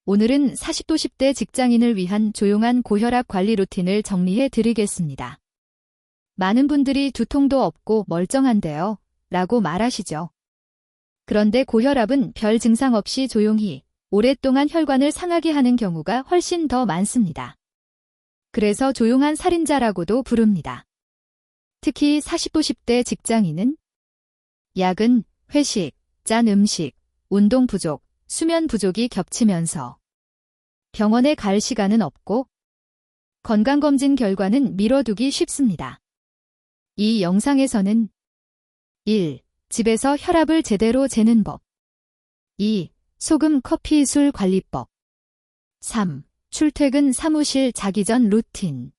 오늘은 40도 10대 직장인을 위한 조용한 고혈압 관리 루틴을 정리해 드리겠습니다. 많은 분들이 두통도 없고 멀쩡한데요 라고 말하시죠. 그런데 고혈압은 별 증상 없이 조용히 오랫동안 혈관을 상하게 하는 경우가 훨씬 더 많습니다. 그래서 조용한 살인자라고도 부릅니다. 특히 40도 10대 직장인은 야근, 회식, 짠 음식, 운동 부족, 수면 부족이 겹치면서 병원에 갈 시간은 없고 건강검진 결과는 미뤄두기 쉽습니다. 이 영상에서는 1. 집에서 혈압을 제대로 재는 법 2. 소금, 커피, 술 관리법 3. 출퇴근 사무실 자기 전 루틴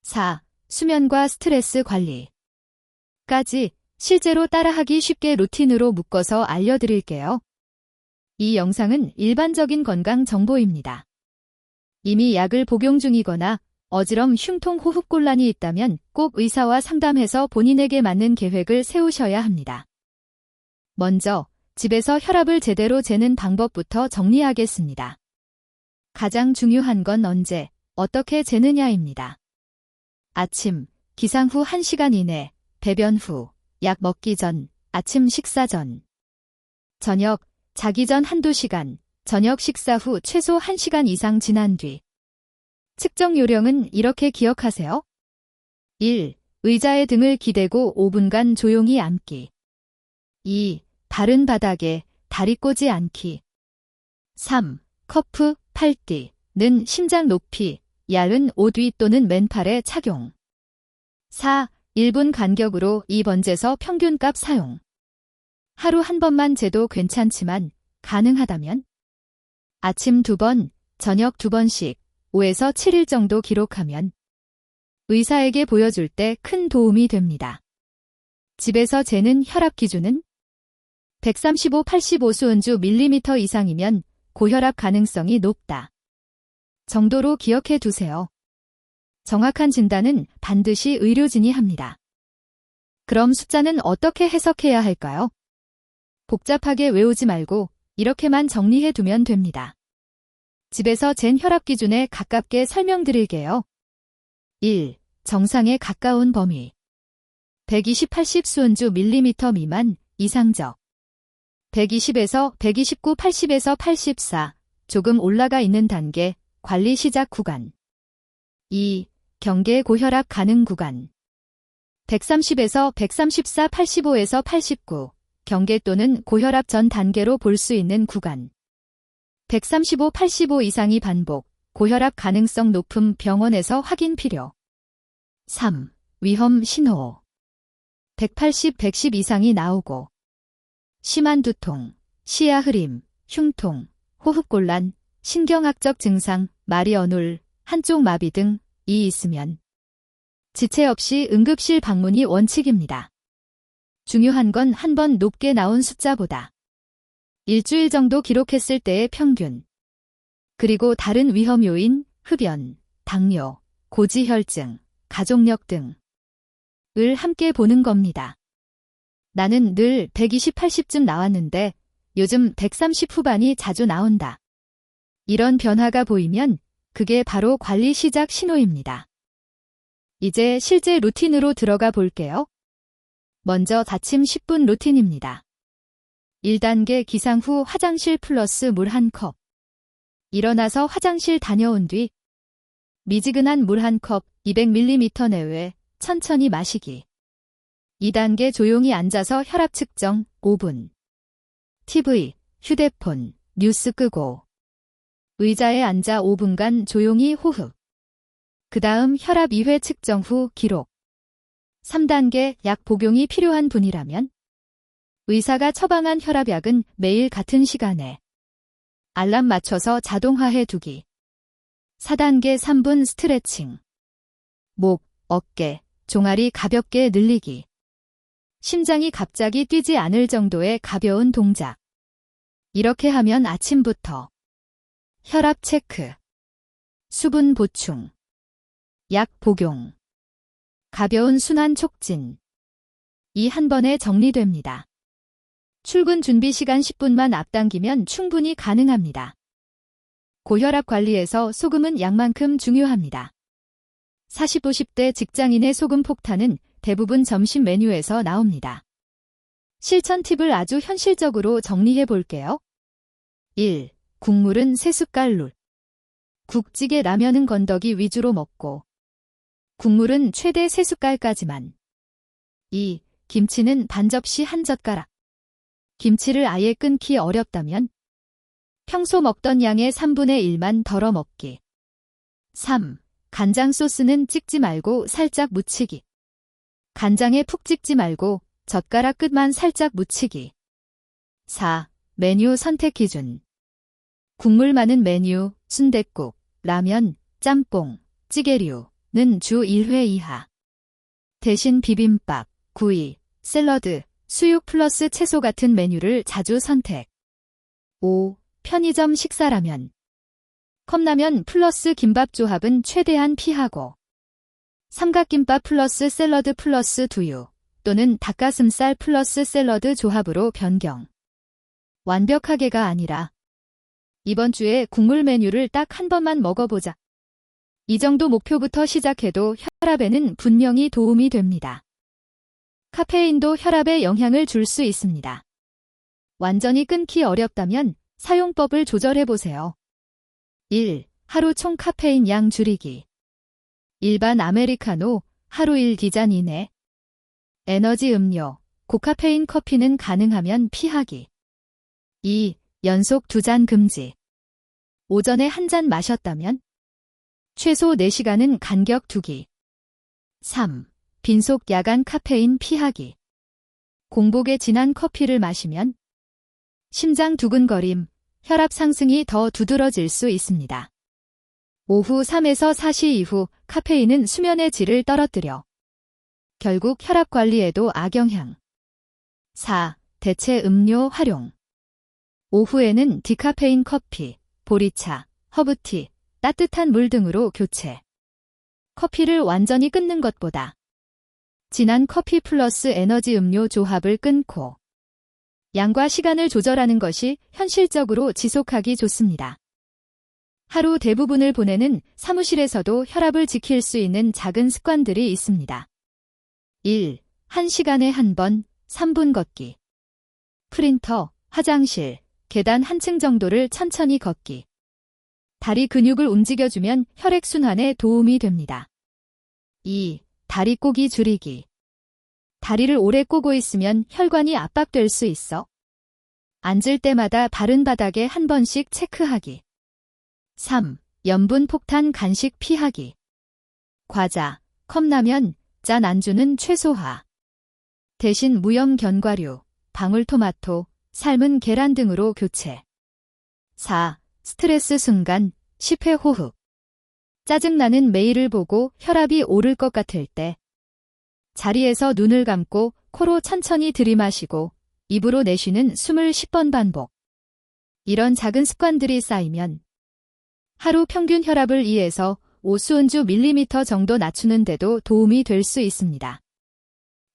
4. 수면과 스트레스 관리까지 실제로 따라하기 쉽게 루틴으로 묶어서 알려드릴게요. 이 영상은 일반적인 건강 정보입니다. 이미 약을 복용 중이거나 어지럼 흉통 호흡곤란이 있다면 꼭 의사와 상담해서 본인에게 맞는 계획을 세우셔야 합니다. 먼저 집에서 혈압을 제대로 재는 방법부터 정리하겠습니다. 가장 중요한 건 언제, 어떻게 재느냐입니다. 아침, 기상 후 1시간 이내, 배변 후, 약 먹기 전, 아침 식사 전. 저녁, 자기 전 한두 시간, 저녁 식사 후 최소 1시간 이상 지난 뒤. 측정 요령은 이렇게 기억하세요. 1. 의자에 등을 기대고 5분간 조용히 앉기. 2. 바른 바닥에 다리 꼬지 않기. 3. 커프, 팔띠는 심장 높이, 얇은 옷 위 또는 맨팔에 착용. 4. 1분 간격으로 2번재서 평균값 사용. 하루 한 번만 재도 괜찮지만 가능하다면 아침 2번, 저녁 2번씩 5에서 7일 정도 기록하면 의사에게 보여줄 때 큰 도움이 됩니다. 집에서 재는 혈압 기준은 135/85수은주 밀리미터 이상이면 고혈압 가능성이 높다. 정도로 기억해 두세요. 정확한 진단은 반드시 의료진이 합니다. 그럼 숫자는 어떻게 해석해야 할까요? 복잡하게 외우지 말고 이렇게만 정리해 두면 됩니다. 집에서 잰 혈압 기준에 가깝게 설명드릴게요. 1. 정상에 가까운 범위 120/80수은주 밀리미터 미만 이상적 120에서 129, 80에서 84 조금 올라가 있는 단계 관리 시작 구간 2. 경계 고혈압 가능 구간 130에서 134, 85에서 89 경계 또는 고혈압 전 단계로 볼 수 있는 구간 135, 85 이상이 반복, 고혈압 가능성 높음 병원에서 확인 필요 3. 위험 신호 180, 110 이상이 나오고 심한 두통, 시야 흐림, 흉통, 호흡곤란, 신경학적 증상, 말이 어눌, 한쪽 마비 등이 있으면 지체 없이 응급실 방문이 원칙입니다. 중요한 건 한 번 높게 나온 숫자보다 일주일 정도 기록했을 때의 평균, 그리고 다른 위험 요인, 흡연, 당뇨, 고지혈증, 가족력 등을 함께 보는 겁니다. 나는 늘 120/80쯤 나왔는데 요즘 130 후반이 자주 나온다. 이런 변화가 보이면 그게 바로 관리 시작 신호입니다. 이제 실제 루틴으로 들어가 볼게요. 먼저 아침 10분 루틴입니다. 1단계 기상 후 화장실 플러스 물 1컵. 일어나서 화장실 다녀온 뒤 미지근한 물 1컵 200ml 내외 천천히 마시기. 2단계 조용히 앉아서 혈압 측정 5분. TV, 휴대폰, 뉴스 끄고 의자에 앉아 5분간 조용히 호흡. 그 다음 혈압 2회 측정 후 기록. 3단계 약 복용이 필요한 분이라면 의사가 처방한 혈압약은 매일 같은 시간에 알람 맞춰서 자동화해 두기. 4단계 3분 스트레칭. 목, 어깨, 종아리 가볍게 늘리기. 심장이 갑자기 뛰지 않을 정도의 가벼운 동작. 이렇게 하면 아침부터 혈압 체크, 수분 보충, 약 복용, 가벼운 순환 촉진. 이 한 번에 정리됩니다. 출근 준비 시간 10분만 앞당기면 충분히 가능합니다. 고혈압 관리에서 소금은 양만큼 중요합니다. 40, 50대 직장인의 소금 폭탄은 대부분 점심 메뉴에서 나옵니다. 실천 팁을 아주 현실적으로 정리해 볼게요. 1. 국물은 3숟갈. 국찌개 라면은 건더기 위주로 먹고 국물은 최대 3숟갈까지만. 2. 김치는 반 접시 1젓가락. 김치를 아예 끊기 어렵다면 평소 먹던 양의 3분의 1만 덜어 먹기. 3. 간장 소스는 찍지 말고 살짝 묻히기. 간장에 푹 찍지 말고 젓가락 끝만 살짝 묻히기. 4. 메뉴 선택 기준. 국물 많은 메뉴, 순댓국, 라면, 짬뽕, 찌개류는 주 1회 이하. 대신 비빔밥, 구이, 샐러드, 수육 플러스 채소 같은 메뉴를 자주 선택. 5. 편의점 식사라면. 컵라면 플러스 김밥 조합은 최대한 피하고 삼각김밥 플러스 샐러드 플러스 두유 또는 닭가슴살 플러스 샐러드 조합으로 변경. 완벽하게가 아니라 이번 주에 국물 메뉴를 딱 한 번만 먹어보자. 이 정도 목표부터 시작해도 혈압에는 분명히 도움이 됩니다. 카페인도 혈압에 영향을 줄 수 있습니다. 완전히 끊기 어렵다면 사용법을 조절해보세요. 1. 하루 총 카페인 양 줄이기. 일반 아메리카노 하루 1기잔 이내. 에너지 음료, 고카페인 커피는 가능하면 피하기. 2. 연속 2잔 금지. 오전에 1잔 마셨다면 최소 4시간은 간격 두기. 3. 빈속 야간 카페인 피하기. 공복에 진한 커피를 마시면 심장 두근거림, 혈압 상승이 더 두드러질 수 있습니다. 오후 3에서 4시 이후 카페인은 수면의 질을 떨어뜨려 결국 혈압 관리에도 악영향. 4. 대체 음료 활용. 오후에는 디카페인 커피, 보리차, 허브티, 따뜻한 물 등으로 교체. 커피를 완전히 끊는 것보다 진한 커피 플러스 에너지 음료 조합을 끊고 양과 시간을 조절하는 것이 현실적으로 지속하기 좋습니다. 하루 대부분을 보내는 사무실에서도 혈압을 지킬 수 있는 작은 습관들이 있습니다. 1. 1시간에 한 번, 3분 걷기. 프린터, 화장실, 계단 한층 정도를 천천히 걷기. 다리 근육을 움직여주면 혈액순환에 도움이 됩니다. 2. 다리 꼬기 줄이기. 다리를 오래 꼬고 있으면 혈관이 압박될 수 있어 앉을 때마다 바른 바닥에 한 번씩 체크하기. 3. 염분 폭탄 간식 피하기. 과자, 컵라면, 짠 안주는 최소화. 대신 무염 견과류, 방울토마토, 삶은 계란 등으로 교체. 4. 스트레스 순간, 10회 호흡. 짜증나는 메일을 보고 혈압이 오를 것 같을 때 자리에서 눈을 감고 코로 천천히 들이마시고 입으로 내쉬는 숨을 10번 반복. 이런 작은 습관들이 쌓이면 하루 평균 혈압을 2에서 5수은주 밀리미터 정도 낮추는 데도 도움이 될 수 있습니다.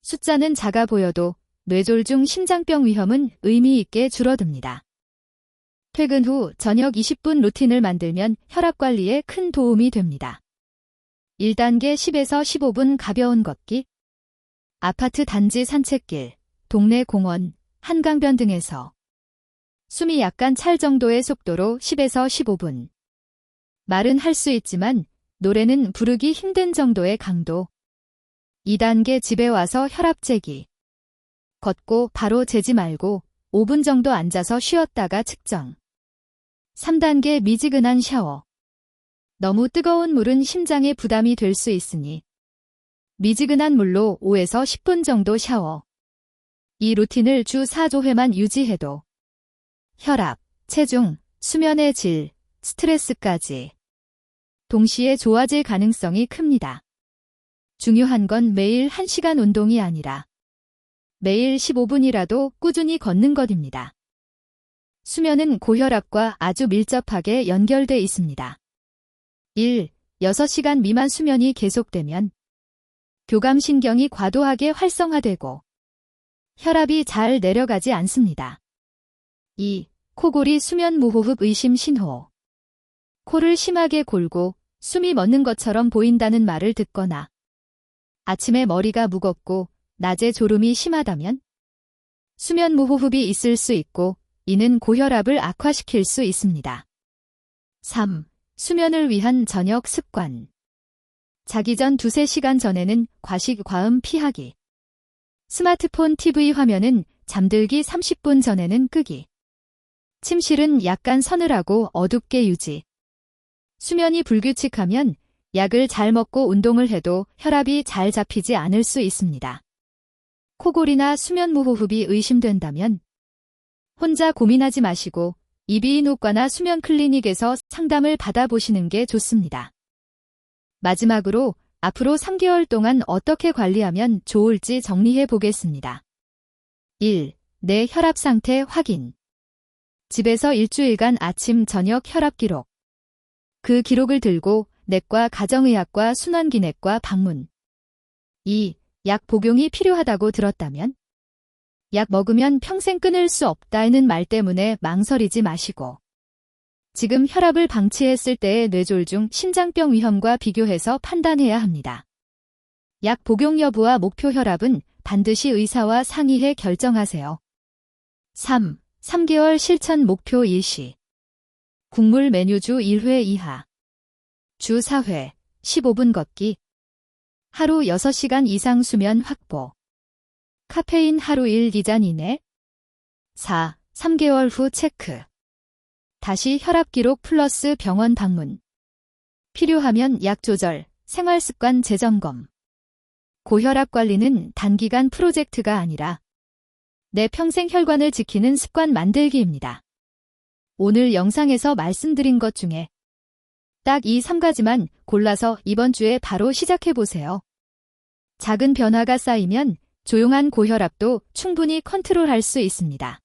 숫자는 작아 보여도 뇌졸중 심장병 위험은 의미 있게 줄어듭니다. 퇴근 후 저녁 20분 루틴을 만들면 혈압 관리에 큰 도움이 됩니다. 1단계 10에서 15분 가벼운 걷기. 아파트 단지 산책길, 동네 공원, 한강변 등에서 숨이 약간 찰 정도의 속도로 10에서 15분. 말은 할 수 있지만 노래는 부르기 힘든 정도의 강도. 2단계 집에 와서 혈압 재기. 걷고 바로 재지 말고 5분 정도 앉아서 쉬었다가 측정. 3단계 미지근한 샤워. 너무 뜨거운 물은 심장에 부담이 될 수 있으니 미지근한 물로 5에서 10분 정도 샤워. 이 루틴을 주 4조회만 유지해도 혈압, 체중, 수면의 질, 스트레스까지 동시에 좋아질 가능성이 큽니다. 중요한 건 매일 1시간 운동이 아니라 매일 15분이라도 꾸준히 걷는 것입니다. 수면은 고혈압과 아주 밀접하게 연결돼 있습니다. 1. 6시간 미만 수면이 계속되면 교감신경이 과도하게 활성화되고 혈압이 잘 내려가지 않습니다. 2. 코골이 수면 무호흡 의심 신호. 코를 심하게 골고 숨이 멎는 것처럼 보인다는 말을 듣거나 아침에 머리가 무겁고 낮에 졸음이 심하다면 수면 무호흡이 있을 수 있고 이는 고혈압을 악화시킬 수 있습니다. 3. 수면을 위한 저녁 습관. 자기 전 2-3시간 전에는 과식, 과음 피하기. 스마트폰 TV 화면은 잠들기 30분 전에는 끄기. 침실은 약간 서늘하고 어둡게 유지. 수면이 불규칙하면 약을 잘 먹고 운동을 해도 혈압이 잘 잡히지 않을 수 있습니다. 코골이나 수면 무호흡이 의심된다면 혼자 고민하지 마시고 이비인후과나 수면 클리닉에서 상담을 받아보시는 게 좋습니다. 마지막으로 앞으로 3개월 동안 어떻게 관리하면 좋을지 정리해 보겠습니다. 1. 내 혈압 상태 확인. 집에서 일주일간 아침, 저녁 혈압 기록. 그 기록을 들고 내과 가정의학과 순환기내과 방문. 2. 약 복용이 필요하다고 들었다면 약 먹으면 평생 끊을 수 없다는 말 때문에 망설이지 마시고 지금 혈압을 방치했을 때의 뇌졸중, 심장병 위험과 비교해서 판단해야 합니다. 약 복용 여부와 목표 혈압은 반드시 의사와 상의해 결정하세요. 3. 3개월 실천 목표 일시. 국물 메뉴 주 1회 이하. 주 4회, 15분 걷기. 하루 6시간 이상 수면 확보. 카페인 하루 1-2잔 이내. 4. 3개월 후 체크. 다시 혈압 기록 플러스 병원 방문. 필요하면 약 조절, 생활습관 재점검. 고혈압 관리는 단기간 프로젝트가 아니라 내 평생 혈관을 지키는 습관 만들기입니다. 오늘 영상에서 말씀드린 것 중에 딱 이 3가지만 골라서 이번 주에 바로 시작해보세요. 작은 변화가 쌓이면 조용한 고혈압도 충분히 컨트롤할 수 있습니다.